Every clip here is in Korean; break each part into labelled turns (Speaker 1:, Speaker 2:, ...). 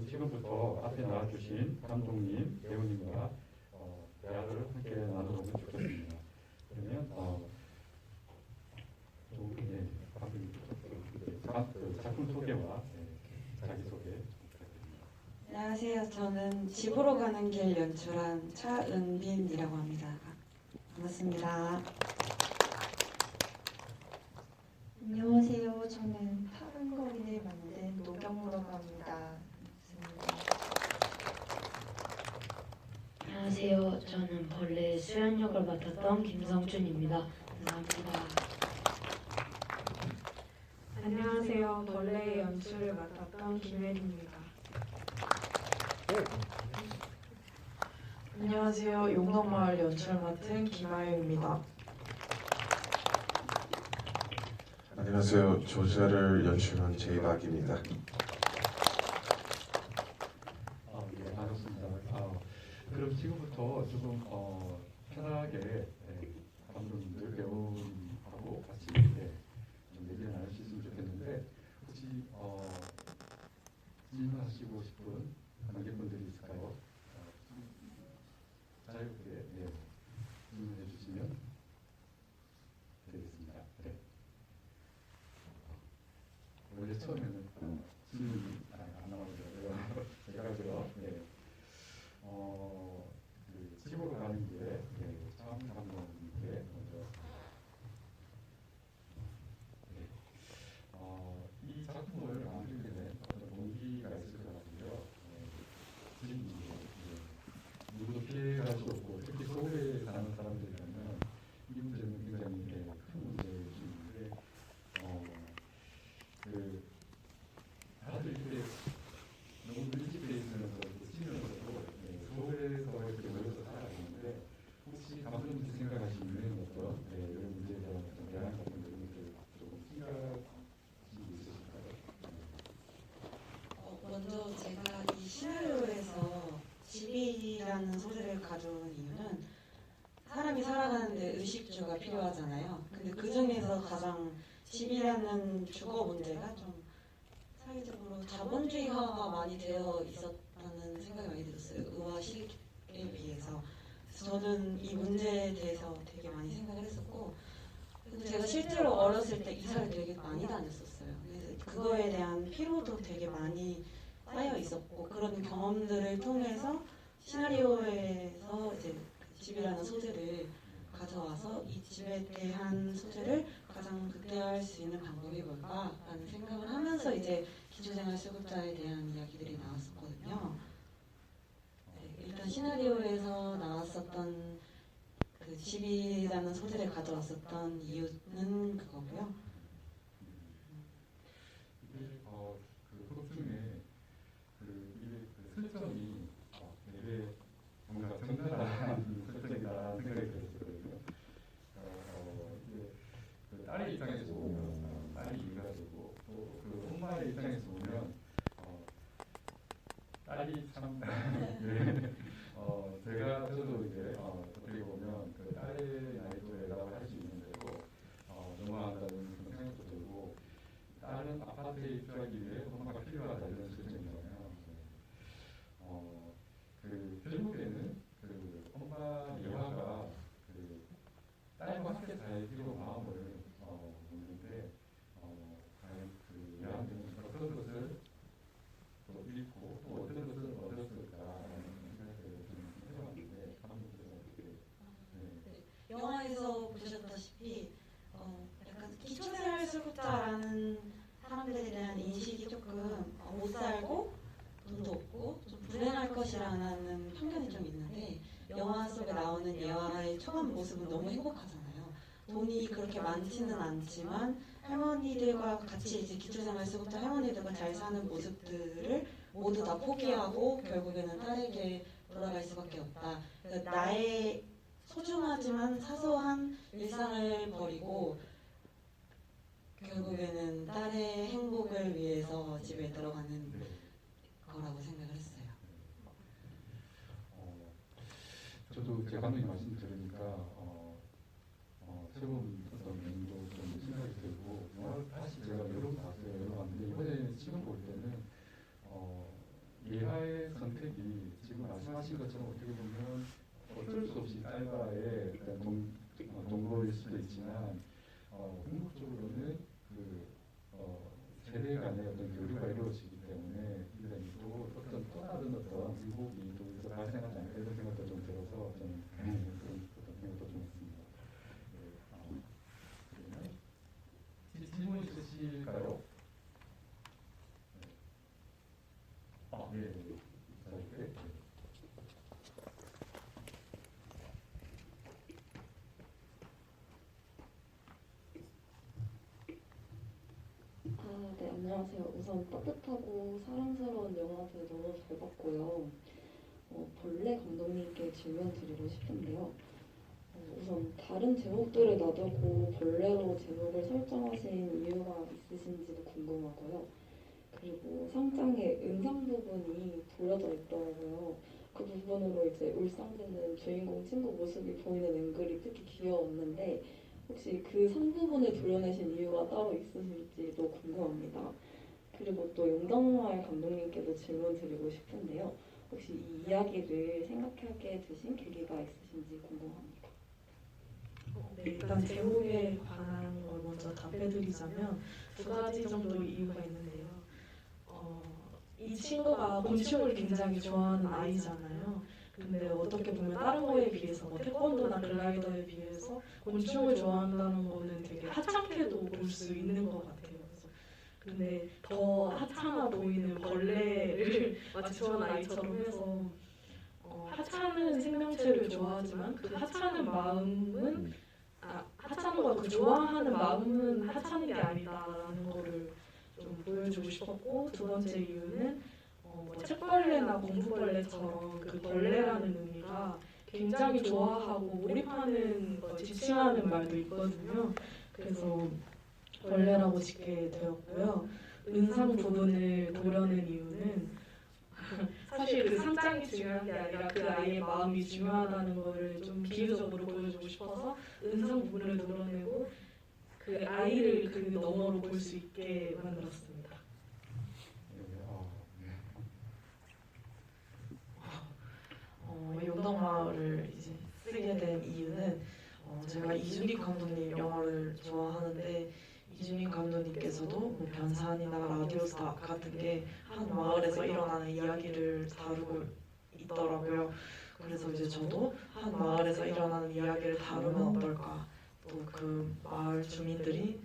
Speaker 1: 그럼 지금부터 앞에 나와주신 감독님, 배우님과 대화를 함께 나눠보면 좋겠습니다. 그러면 작품 소개와 자기소개 부탁드립니다.
Speaker 2: 안녕하세요. 저는 집으로 가는 길 연출한 차은빈이라고 합니다. 반갑습니다.
Speaker 3: 안녕하세요. 저는 푸른 거리를 만든 노경무라고 합니다.
Speaker 4: 안녕하세요. 저는 벌레 수연 역을 맡았던 김성준입니다. 감사합니다.
Speaker 5: 안녕하세요. 벌레 연출을 맡았던 김혜리입니다.
Speaker 6: 안녕하세요. 용덕마을 연출 맡은 김아영입니다.
Speaker 7: 안녕하세요. 조자를 연출한 제이박입니다.
Speaker 1: 네, 반갑습니다. 그럼 지금부터 조금 편하게 감독님들, 배우님하고 같이 좀 얘기를 나눌 수 있으면 좋겠는데 혹시 질문하시고 싶은 관객분들이 있을까요? 자유롭게 질문해 주시면 되겠습니다. 네. 원래 처음에는 질문이 안 나오더라고요. 그래가지고 집으로 가는 길에 처음 감독님께 먼저 이 작품을 만들게 된 어떤 동기가 있을 것 같은데요. 지금 누구도 피해갈 수 없고 특히 서울에 사는 사람들이라면 이 문제는 굉장히 큰 문제인데 다들 이렇게 너무 밀집되어 있으면서 치면서도 서울에서 이렇게 모여서 살아가는데 혹시 감독님이 생각하시는 어떤 이런 문제에 대한 어떤 대안 같은 것들 조금 생각이 있으실까요?
Speaker 2: 먼저 제가 이 시나리오에서 집이라는 소재를 가져온 이유는 사람이 살아가는데 의식주가 필요하잖아요. 근데 그 중에서 가장 집이라는 주거 문제가 좀 사회적으로 자본주의화가 많이 되어 있었다는 생각이 많이 들었어요. 의화 시기에 비해서. 그래서 저는 이 문제에 대해서 되게 많이 생각을 했었고, 그리고 제가 실제로 어렸을 때 이사를 되게 많이 다녔었어요. 그래서 그거에 대한 피로도 되게 많이 쌓여 있었고, 그런 경험들을 통해서 시나리오에서 이제 집이라는 소재를 가져와서 이 집에 대한 소재를 가장 극대화할 수 있는 방법이 뭘까라는 생각을 하면서 이제 기초생활 수급자에 대한 이야기들이 나왔었거든요. 일단 시나리오에서 나왔었던 그 집이라는 소재를 가져왔었던 이유는 그거고요.
Speaker 1: 이게 그 프로 중에 이게 설정이 되게 뭔가 정갈한 설정이라는 생각이 들었거든요. 이게 그 딸의 입장에서 보면 딸이 이해가 되고 또 그 엄마의 입장에서 보면 딸이 참 저도 이제 어떻게 보면 그 딸의 나이도라고 할 수 있는 대로 너무하다는 그런 생각도 들고 딸은 아파트에 입주하기 위해 엄마가 필요하다 이런 설정이잖아요. 결국에는 그 엄마 여화가 그 딸과 함께 살기로 마음을 먹는데 과연 그 여한테는 어떤 것을 또 잃고 또 어떤 것을 얻었을까라는 생각을 좀 해봤는데 감독님께서 어떻게
Speaker 2: 영화에서 보셨다시피 약간 기초생활 수급자라는 사람들에 대한 인식이 조금 못 살고 돈도 없고 좀 불행할 것이라는 편견이 좀 있는데 영화 속에 나오는 예화의 초반 모습은 너무 행복하잖아요. 돈이 그렇게 많지는 않지만 할머니들과 같이 이제 기초생활 수급자 할머니들과 잘 사는 모습들을 모두 다 포기하고 결국에는 딸에게 돌아갈 수밖에 없다. 그러니까 나의 소중하지만 사소한 일상을 버리고 결국에는 딸의 행복을 위해서 집에 들어가는 거라고 생각을 했어요.
Speaker 1: 저도 제 감독님 말씀 들으니까 새로운 어떤 면도 좀 생각이 들고 영화를 다시 제가 여러 번 봤어요. 여러 번 봤는데 이번에 지금 볼 때는 예하의 선택이 지금 말씀하신 것처럼 어떻게 보면 어쩔 수 없이 딸과의 동거일 수도 있지만 궁극적으로는 세대 간의 어떤 교류가 이루어지기 때문에 이들에게 또 또 다른 어떤 의혹이 또 여기서 발생하지 않을까 이런 생각도 좀 들어서 저는 그런 어떤 생각도 좀 있습니다. 그러면 질문 있으실까요? 네. 자, 이렇게.
Speaker 8: 네, 안녕하세요. 우선 따뜻하고 사랑스러운 영화들 너무 잘 봤고요. 벌레 감독님께 질문 드리고 싶은데요. 우선 다른 제목들을 놔두고 벌레로 제목을 설정하신 이유가 있으신지도 궁금하고요. 그리고 상장에 은상 부분이 도려져 있더라고요. 그 부분으로 이제 울상되는 주인공 친구 모습이 보이는 앵글이 특히 귀여웠는데 혹시 그 상 부분을 도려내신 이유가 따로 있으실지도 궁금합니다. 그리고 또 용덕마을 감독님께도 질문 드리고 싶은데요. 혹시 이 이야기를 생각하게 되신 계기가 있으신지 궁금합니다.
Speaker 5: 네, 일단 제목에 관한 걸 먼저 답해드리자면 2가지 정도 이유가 있는데요. 이 친구가 곤충을 굉장히 좋아하는 아이잖아요. 근데 어떻게 보면 다른 거에 비해서 태권도나 글라이더에 비해서 곤충을 좋아한다는 거는 되게 하찮게도 볼 수 있는 것 같아요. 근데 더 하찮아 보이는 벌레를 마치 좋아하는 아이처럼 해서 하찮은 생명체를 좋아하지만 그 하찮은 마음은 하찮은 거 그 좋아하는 마음은 하찮은 게 아니다라는 거를 좀 보여주고 싶었고, 두 번째 이유는 책벌레나 공부벌레처럼 그 벌레라는 의미가 굉장히 좋아하고 몰입하는 지칭하는 말도 있거든요. 그래서 벌레라고 짓게 되었고요. 은상 부분을 도려낸 이유는 사실 그 상장이 중요한 게 아니라 그 아이의 마음이 중요하다는 거를 좀 비유적으로 보여주고 싶어서 은상 부분을 도려내고 그 아이를 그 너머로 볼 수 있게 만들었습니다.
Speaker 6: 용덕마을을 이제 쓰게 된 이유는 제가 이준익 감독님 영화를 좋아하는데 이준익 감독님께서도 뭐 변산이나 라디오스타 같은 게 한 마을에서 일어나는 이야기를 다루고 있더라고요. 그래서 이제 저도 한 마을에서 일어나는 이야기를 다루면 어떨까, 또 그 마을 주민들이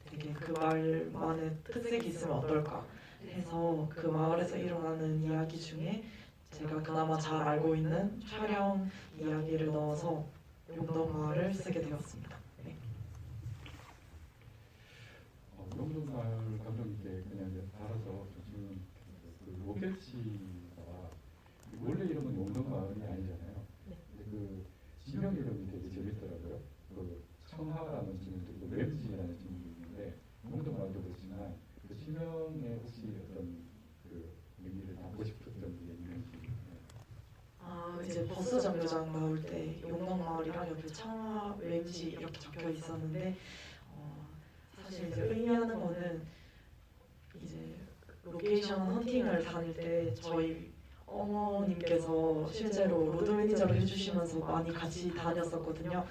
Speaker 6: 되게 그 마을만의 특색이 있으면 어떨까 해서 그 마을에서 일어나는 이야기 중에 제가 그나마 잘 알고 있는 촬영 이야기를 넣어서 용덕마을을 쓰게 되었습니다. 네.
Speaker 1: 용덕마을 감독님께 그냥 따라서 지금 그 로켓시가 원래 이름은 용덕마을이 아니잖아요. 근데 그 지명 이름이 되게 재밌더라고요. 그 청하라는 지명도 있고 램지라는 지명도 있는데 용덕마을도 그렇지만 그 지명에 혹시 어떤 그 의미를 담고 싶었던 게 있는지.
Speaker 6: 이제 버스 정류장 나올 때 용덕마을이랑 옆에 청하 왠지 이렇게 적혀 있었는데 사실 이제 의미하는 거는 이제 로케이션 헌팅을 다닐 때 저희 어머님께서 실제로 로드 매니저를 해주시면서 많이 같이 다녔었거든요.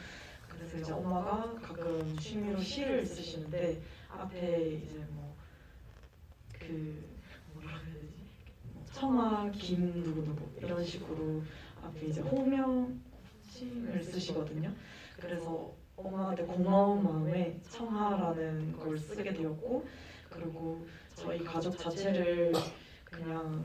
Speaker 6: 그래서 이제 엄마가 가끔 취미로 시를 쓰시는데 앞에 이제 뭐라 해야 되지? 청아 김 누구누구 이런 식으로 앞에 이제 호명칭을 쓰시거든요. 그래서 엄마한테 고마운 마음에 청하라는 걸 쓰게 되었고, 그리고 저희 가족 자체를 그냥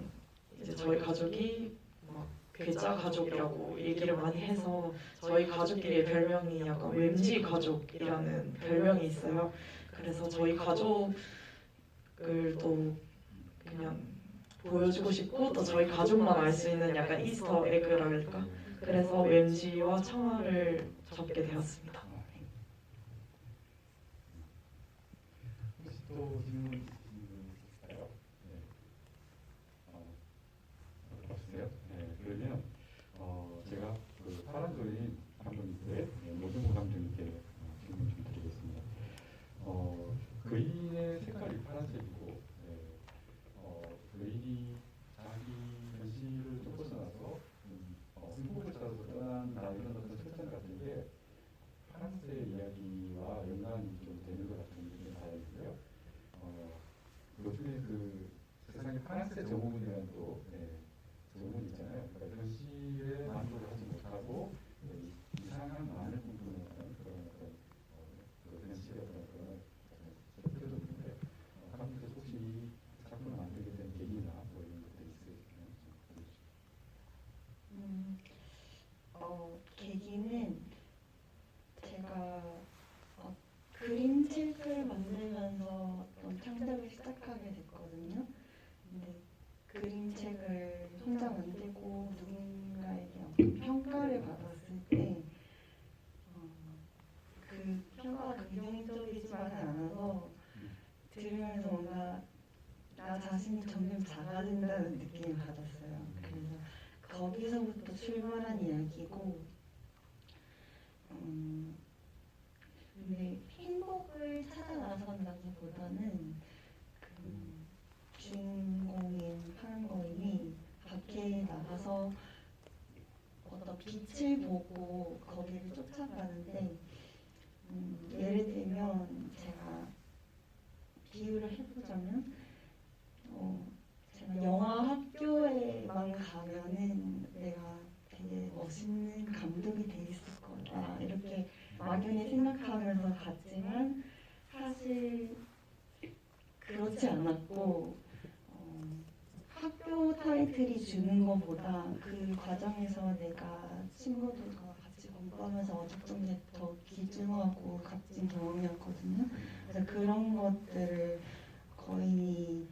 Speaker 6: 이제 저희 가족이 막 괴짜 가족이라고 얘기를 많이 해서 저희 가족끼리의 별명이 약간 왠지 가족이라는 별명이 있어요. 그래서 저희 가족을 또 그냥 보여주고 싶고 또 저희 가족만 알 수 있는 약간 이스터 에그랄까? 그래서 왠지와 청아를 적게 되었습니다.
Speaker 1: 혹시 또 질문 있으실까요? 네. 없으세요? 네. 그러면 제가 그 파란조인 감독님께 노정호 감독님께 질문 좀 드리겠습니다. 그림의 색깔이 파란색이고 그림이 자기 배움이라는 또 좋은 있잖아요. 그러니까 현실에 만족을 하지 못하고 이상한 만을 꿈꾸는 그런 현실의 그런 세태도 있는데 감독님께서 혹시 이 작품을 만들게 된 계기나 뭐 이런 것들이 있으시면 좀 알려주시죠.
Speaker 3: 계기는 제가 그림책을 만들면서 어떤 창작을 시작하게 됐거든요. 근데 그림책을 혼자 만들고 누군가에게 어떤 평가를 받았을 때 그 평가가 긍정적이지만은 않아서 들으면서 뭔가 나 자신이 점점 작아진다는 느낌을 받았어요. 그래서 거기서부터 출발한 이야기고 근데 행복을 찾아 나선다기보다는 그 주인공인 파란거인이 밖에 나가서 어떤 빛을 보고 거기를 쫓아가는데 예를 들면 제가 비유를 해보자면 제가 영화 학교에만 가면은 내가 되게 멋있는 감독이 돼 있을 거다 이렇게 막연히 생각하면서 갔지만 사실 그렇지 않았고 학교 타이틀이 주는 것보다 그 과정에서 내가 친구들과 같이 공부하면서 어쨌든 더 귀중하고 값진 경험이었거든요. 그래서 그런 것들을 거의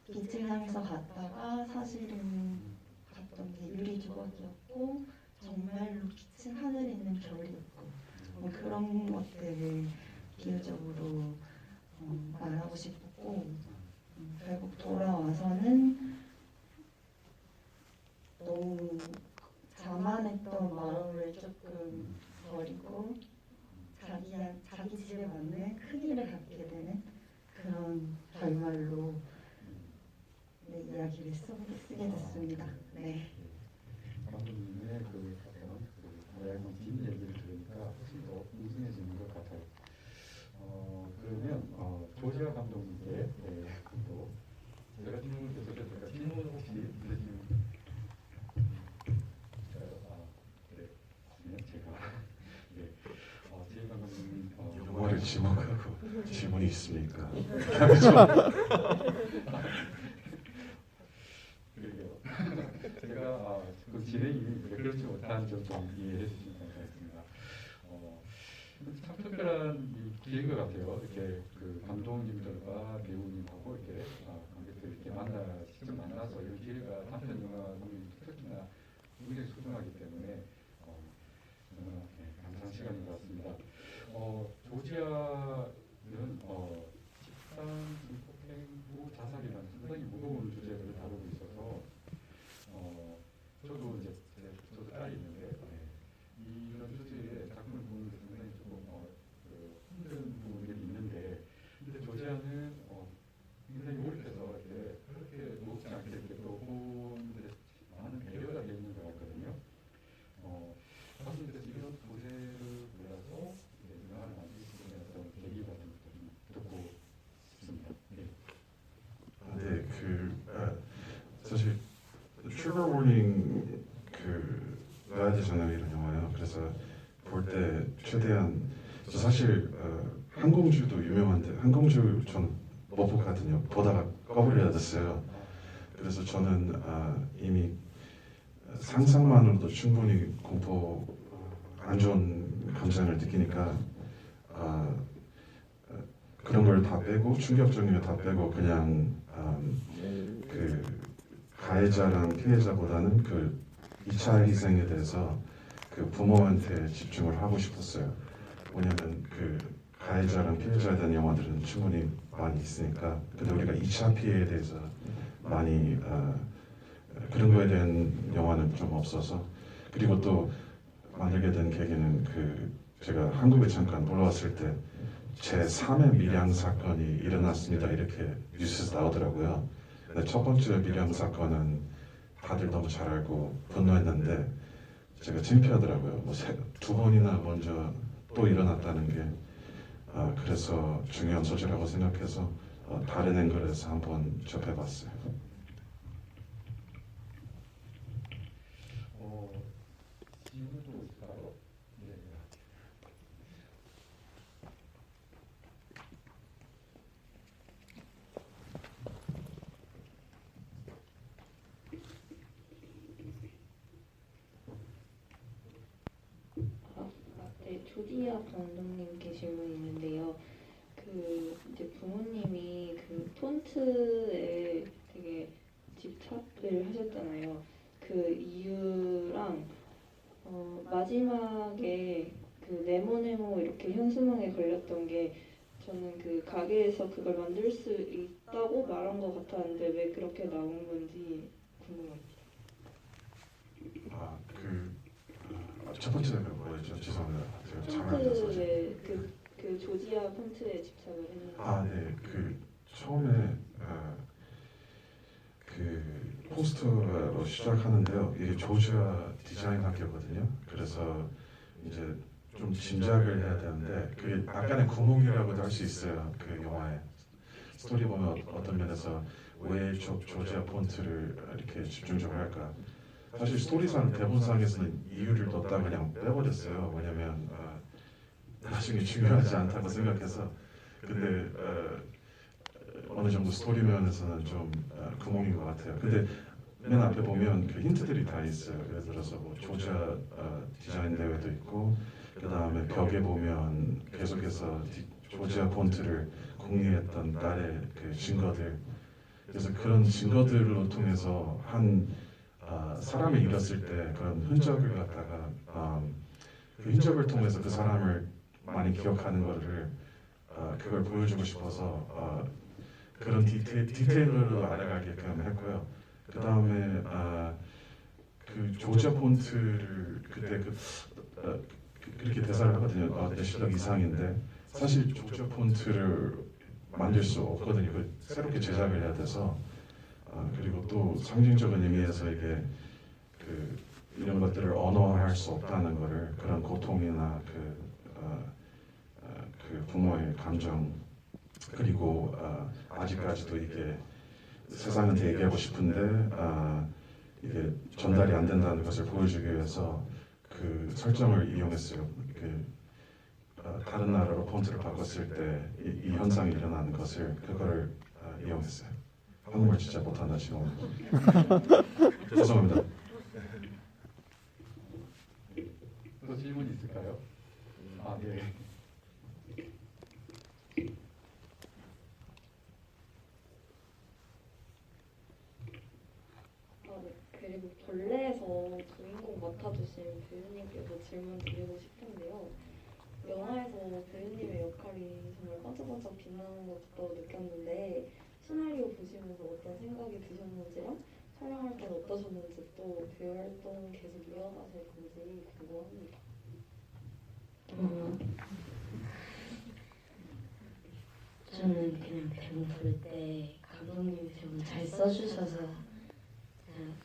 Speaker 3: 빛을 향해서 갔다가 사실은 갔던 게 유리조각이었고 정말로 빛은 하늘에 있는 별이었고 뭐 그런 것들을 비유적으로 말하고 싶었고 결국 돌아와서는 너무 자만했던 마음을 조금 버리고 자기 집에 맞는 크기를 갖게 되는 그런 결말로 이야기를 쓰게 됐습니다. 네.
Speaker 1: 감독님의 그 어떤 뒷 얘기를 들으니까 훨씬 더 뭉뚱해지는 것 같아요. 그러면 조지아 감독님께 또 제가 질문을 계속해서 제가 질문 혹시 드리시면 제가 제이 감독님
Speaker 7: 영화를 지목하고 질문이 있습니까?
Speaker 1: 그러게요. 제가 그 진행이 그렇지 못한 점 좀 이해해 주시면 감사하겠습니다. 참 특별한 기회인 것 같아요. 이렇게 그 감독님들과 배우님하고 이렇게 관객들 이렇게 직접 만나서 이런 기회가 단편 영화는 특히나 굉장히 소중하기 때문에 정말 감사한 시간인 것 같습니다. 조지아는 집단 폭행부 자살이라는 상당히 무거운 주제를 다루고 있어서 저도 이제 저도 딸이 있는데 이런 주제의 작품을 보는 데 상당히 조금 힘든 부분들이 있는데 근데 조지아는 굉장히 몰입해서 이렇게 그렇게 무겁지 않게 이렇게 또 보는데 많은 배려가 되어 있는 것 같거든요. 가수님께서 이런 소재를 골라서 영화를 만드시게 된 어떤 계기 같은 것도 좀 듣고 싶습니다.
Speaker 7: 네, 사실 트리거 워닝 넣어야 되잖아요 이런 영화요. 그래서 볼 때 최대한 저 사실 항공주도 유명한데 항공주 전 못 보거든요. 보다가 꺼버려야 됐어요. 그래서 저는 이미 상상만으로도 충분히 공포 안 좋은 감정을 느끼니까 그런 걸 다 빼고 충격적인 거 다 빼고 그냥 그 가해자랑 피해자보다는 그 2차 희생에 대해서 그 부모한테 집중을 하고 싶었어요. 왜냐면 그 가해자랑 피해자에 대한 영화들은 충분히 많이 있으니까 근데 우리가 2차 피해에 대해서 많이 그런 거에 대한 영화는 좀 없어서 그리고 또 만들게 된 계기는 제가 한국에 잠깐 놀러 왔을 때 제3의 밀양 사건이 일어났습니다 이렇게 뉴스에서 나오더라고요. 근데 첫 번째 밀양 사건은 다들 너무 잘 알고 분노했는데 제가 창피하더라고요. 두 번이나 먼저 또 일어났다는 게 그래서 중요한 소재라고 생각해서 다른 앵글에서 한번 접해봤어요.
Speaker 8: 희야 감독님께 질문이 있는데요. 이제 부모님이 폰트에 되게 집착을 하셨잖아요. 그 이유랑 마지막에 네모네모 이렇게 현수막에 걸렸던 게 저는 가게에서 그걸 만들 수 있다고 말한 것 같았는데 왜 그렇게 나온 건지 궁금합니다.
Speaker 7: 첫 번째가 뭐였죠? 죄송합니다. 제가 잘 안 들어서.
Speaker 8: 폰트에 조지아 폰트에 집착을 했는데.
Speaker 7: 네. 처음에 포스터로 시작하는데요. 이게 조지아 디자인 학교거든요. 그래서 이제 좀 짐작을 해야 되는데 그게 약간의 구멍이라고도 할 수 있어요. 그 영화에 스토리 보면 어떤 면에서 왜 조지아 폰트를 이렇게 집중적으로 할까? 사실 스토리상 대본상에서는 이유를 넣었다 그냥 빼버렸어요. 왜냐면 나중에 중요하지 않다고 생각해서. 근데 어느 정도 스토리 면에서는 좀 구멍인 것 같아요. 근데 맨 앞에 보면 그 힌트들이 다 있어요. 예를 들어서 뭐 조지아 디자인 대회도 있고, 그 다음에 벽에 보면 계속해서 조지아 폰트를 공유했던 딸의 그 증거들. 그래서 그런 증거들로 통해서 사람을 잃었을 때 그런 흔적을 갖다가 그 흔적을 통해서 그 사람을 많이 기억하는 거를 그걸 보여주고 싶어서 그런 디테일로 알아가게끔 했고요. 그 다음에 그 조지아 폰트를 그때 그렇게 대사를 하거든요. 내 실력 이상인데 사실 조지아 폰트를 만들 수 없거든요. 새롭게 제작을 해야 돼서. 그리고 또 상징적인 의미에서 이게 이런 것들을 언어화할 수 없다는 거를, 그런 고통이나 그 부모의 감정, 그리고 아직까지도 이게 세상한테 얘기하고 싶은데 이게 전달이 안 된다는 것을 보여주기 위해서 그 설정을 이용했어요. 다른 나라로 폰트를 바꿨을 때 이 현상이 일어나는 것을, 그거를 이용했어요. 한국말 진짜 못한다 지금. 죄송합니다.
Speaker 1: 또 질문 있을까요? 네.
Speaker 8: 그리고 벌레에서 주인공 맡아주신 배우님께도 질문 드리고 싶은데요. 영화에서 배우님의 역할이 정말 반짝반짝 빛나는 것 같다고 느꼈는데 시나리오 보시면서 어떤 생각이 드셨는지랑 촬영할 때는 어떠셨는지, 또 배우 활동 계속 이어가실 건지 궁금합니다.
Speaker 4: 저는 그냥 대본 볼 때 감독님이 대본 잘 써주셔서 그냥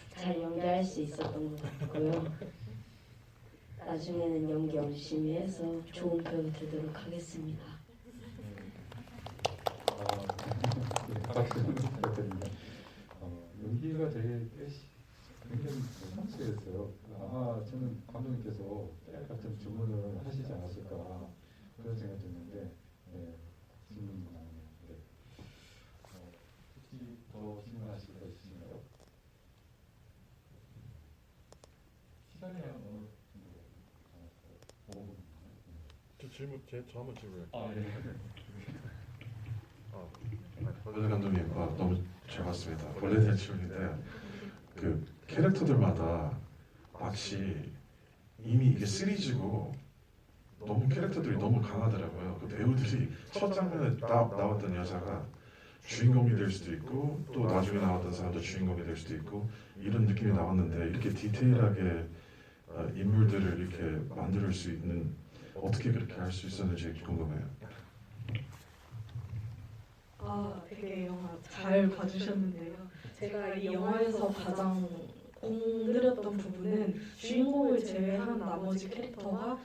Speaker 4: 잘 연기할 수 있었던 것 같고요. 나중에는 연기 열심히 해서 좋은 배우 되도록 하겠습니다.
Speaker 1: 박수 부탁드립니다. 연기가 되게 굉장히 성취했어요. 아마 저는 감독님께서 때깔 같은 주문을 하시지 않았을까 그런 생각이 드는데, 질문이 나오네요. 네. 혹시 더 질문하실 거 있으신가요? 시간이 어느 정도 남았어요? 5분.
Speaker 9: 저 한번 질문할게요.
Speaker 7: 네. 벌레 감독님 너무 잘 봤습니다. 벌레 대출인데 그 캐릭터들마다 마치 이미 이게 시리즈고 너무 캐릭터들이 너무 강하더라고요. 그 배우들이 첫 장면에 나왔던 여자가 주인공이 될 수도 있고, 또 나중에 나왔던 사람도 주인공이 될 수도 있고, 이런 느낌이 나왔는데 이렇게 디테일하게 인물들을 이렇게 만들 수 있는, 어떻게 그렇게 할 수 있었는지 궁금해요.
Speaker 5: 되게 영화 잘 봐주셨는데요. 제가 이 영화에서 가장 공들였던 부분은 주인공을 제외한 나머지 캐릭터가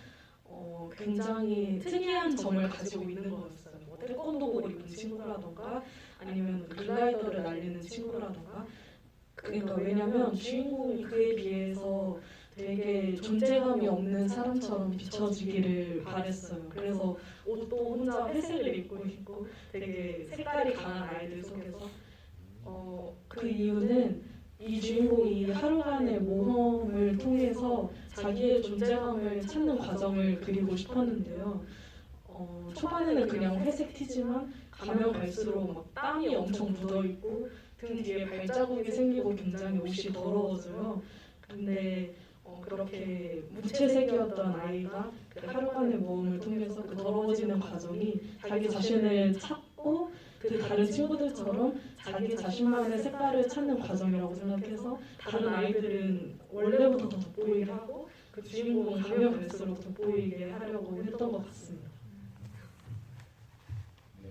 Speaker 5: 굉장히 특이한 점을 가지고 있는 거였어요. 뭐 태권도복을 입은 친구라던가 아니면 글라이더를 날리는 친구라던가. 그러니까 왜냐면 주인공이 그에 비해서 되게 존재감이 없는 사람처럼 비춰지기를 바랬어요. 그래서 옷도 혼자 회색을 입고 있고 되게 색깔이 강한 아이들 속에서 그 이유는 이 주인공이 하루간의 모험을 통해서 자기의 존재감을 찾는 과정을 그리고 싶었는데요. 초반에는 그냥 회색 티지만 가면 갈수록 막 땀이 엄청 묻어 있고 등 뒤에 발자국이 생기고 굉장히 옷이 더러워져요. 근데 그렇게 무채색이었던 아이가 그 하루간의 모험을 통해서 그 더러워지는 과정이 자기 자신을 찾고 그 다른 친구들처럼 자기 자신만의 색깔을 찾는 과정이라고 생각해서 다른 아이들은 원래부터 더 돋보이게 하고 그 주인공은 가면 갈수록 돋보이게 하려고 했던 것 같습니다.
Speaker 1: 네.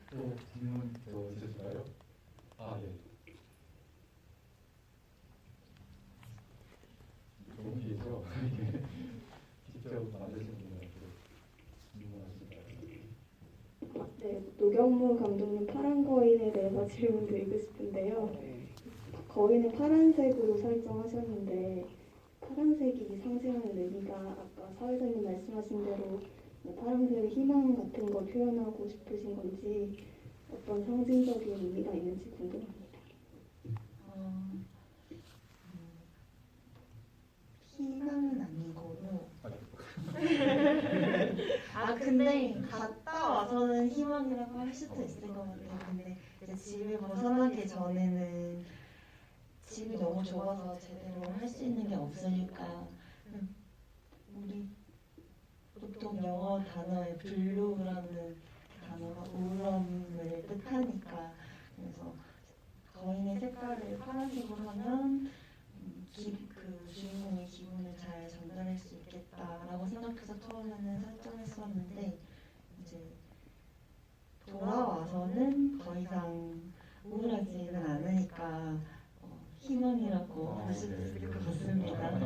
Speaker 1: 또 질문 더 있으실까요? 아, 예. 좋은 기회죠. 직접 만드신 분들한테 질문하실까요?
Speaker 8: 네, 노경무 감독님 파란 거인에 대해서 질문드리고 싶은데요. 거인을 파란색으로 설정하셨는데 파란색이 상징하는 의미가 아까 사회자님 말씀하신 대로 파란색의 희망 같은 걸 표현하고 싶으신 건지 어떤 상징적인 의미가 있는지 궁금합니다.
Speaker 3: 희망은 아니고 근데 갔다 와서는 희망이라고 할 수도 있을 것 같아요. 근데 이제 집을 벗어나기 전에는 집이 너무 좁아서 제대로 할 수 있는 게 없으니까 우리 보통 영어 단어의 블루라는 단어가 우울함을 뜻하니까 그래서 거인의 색깔을 파란색으로 하면 그 주인공의 기분을 잘 전달할 수 있겠다라고 생각해서 처음에는 설정했었는데 이제 돌아와서는 더 이상 우울하지는 않으니까 희망이라고 할 수도 있을 것 같습니다.